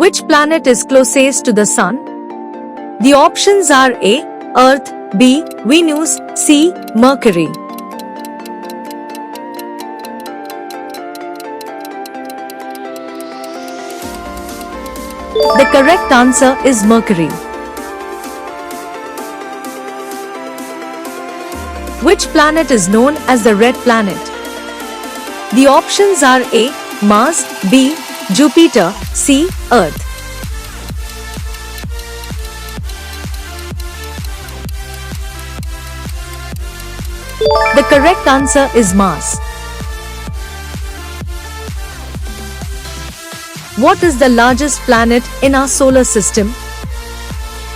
Which planet is closest to the Sun? The options are A. Earth, B. Venus, C. Mercury. The correct answer is Mercury. Which planet is known as the Red Planet? The options are A. Mars, B. Jupiter, C. Earth. The correct answer is Mars. What is the largest planet in our solar system?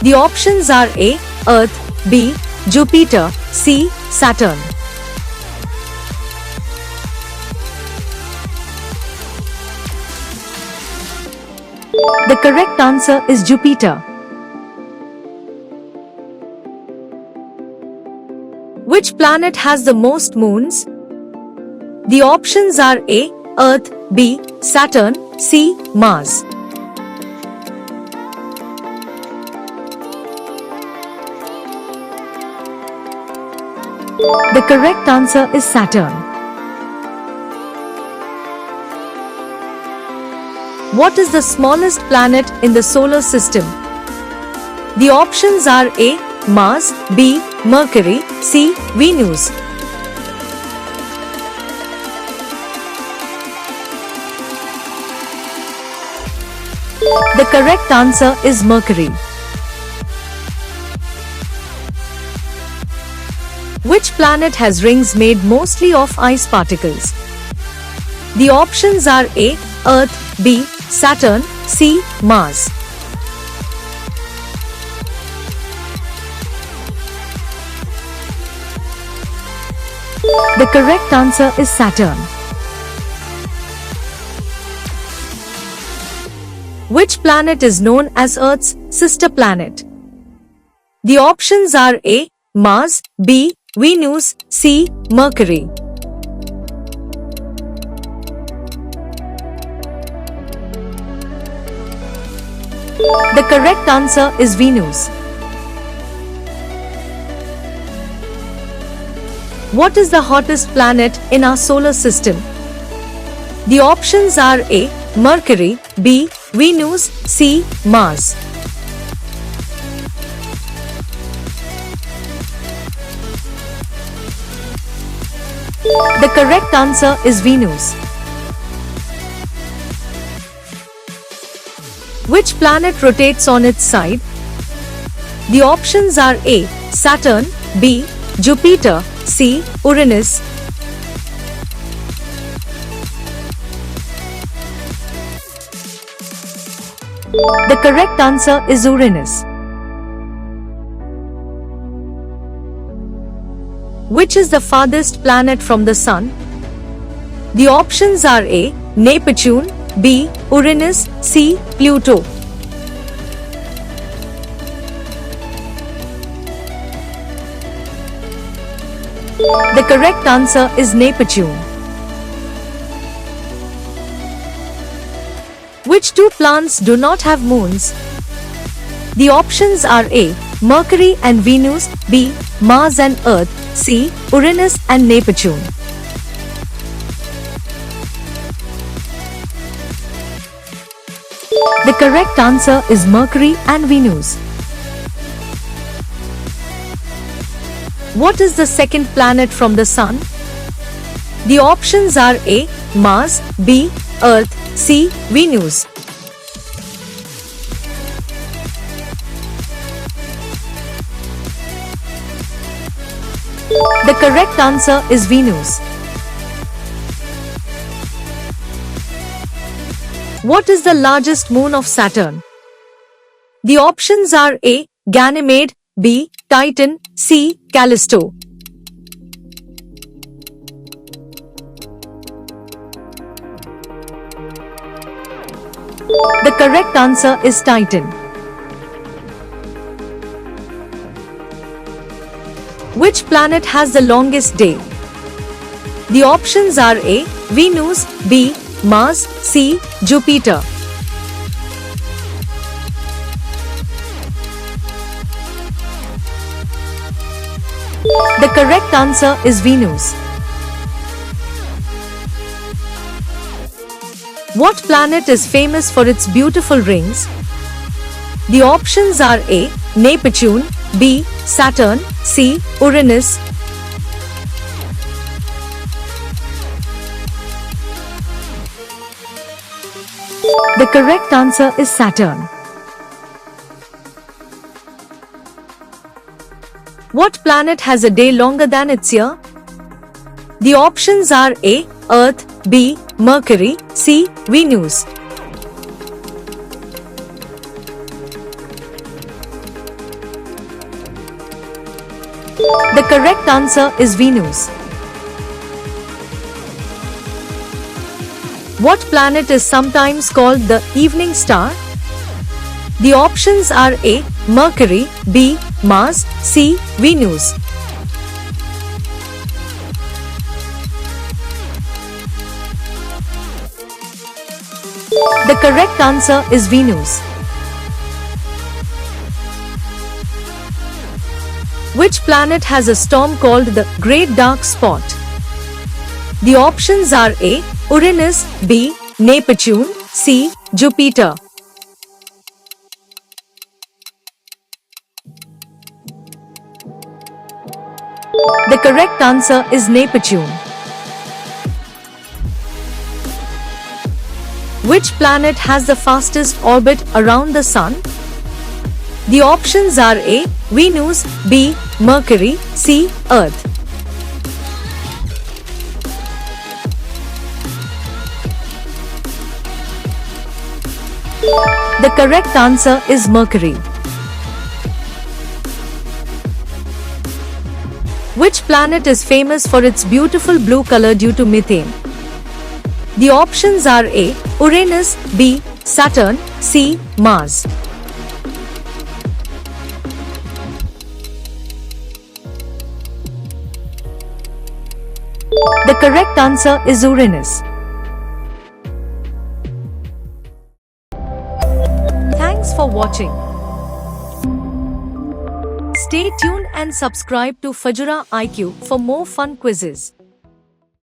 The options are A. Earth, B. Jupiter, C. Saturn. The correct answer is Jupiter. Which planet has the most moons? The options are A. Earth, B. Saturn, C. Mars. The correct answer is Saturn. What is the smallest planet in the solar system? The options are A. Mars, B. Mercury, C. Venus. The correct answer is Mercury. Which planet has rings made mostly of ice particles? The options are A. Earth, B. Saturn, C. Mars. The correct answer is Saturn. Which planet is known as Earth's sister planet? The options are A. Mars, B. Venus, C. Mercury. The correct answer is Venus. What is the hottest planet in our solar system? The options are A. Mercury, B. Venus, C. Mars. The correct answer is Venus. Which planet rotates on its side? The options are A. Saturn, B. Jupiter, C. Uranus. The correct answer is Uranus. Which is the farthest planet from the Sun? The options are A. Neptune, B. Uranus, C. Pluto. The correct answer is Neptune. Which two planets do not have moons? The options are A. Mercury and Venus, B. Mars and Earth, C. Uranus and Neptune. The correct answer is Mercury and Venus. What is the second planet from the Sun? The options are A. Mars, B. Earth, C. Venus. The correct answer is Venus. What is the largest moon of Saturn? The options are A. Ganymede, B. Titan, C. Callisto. The correct answer is Titan. Which planet has the longest day? The options are A. Venus, B. Mars, C. Jupiter. The correct answer is Venus. What planet is famous for its beautiful rings? The options are A. Neptune, B. Saturn, C. Uranus. The correct answer is Saturn. What planet has a day longer than its year? The options are A. Earth, B. Mercury, C. Venus. The correct answer is Venus. What planet is sometimes called the evening star? The options are A. Mercury, B. Mars, C. Venus. The correct answer is Venus. Which planet has a storm called the Great Dark Spot? The options are A. Uranus, B. Neptune, C. Jupiter. The correct answer is Neptune. Which planet has the fastest orbit around the Sun? The options are A. Venus, B. Mercury, C. Earth. The correct answer is Mercury. Which planet is famous for its beautiful blue color due to methane? The options are A. Uranus, B. Saturn, C. Mars. The correct answer is Uranus. Thanks for watching. Stay tuned and subscribe to Fajura IQ for more fun quizzes.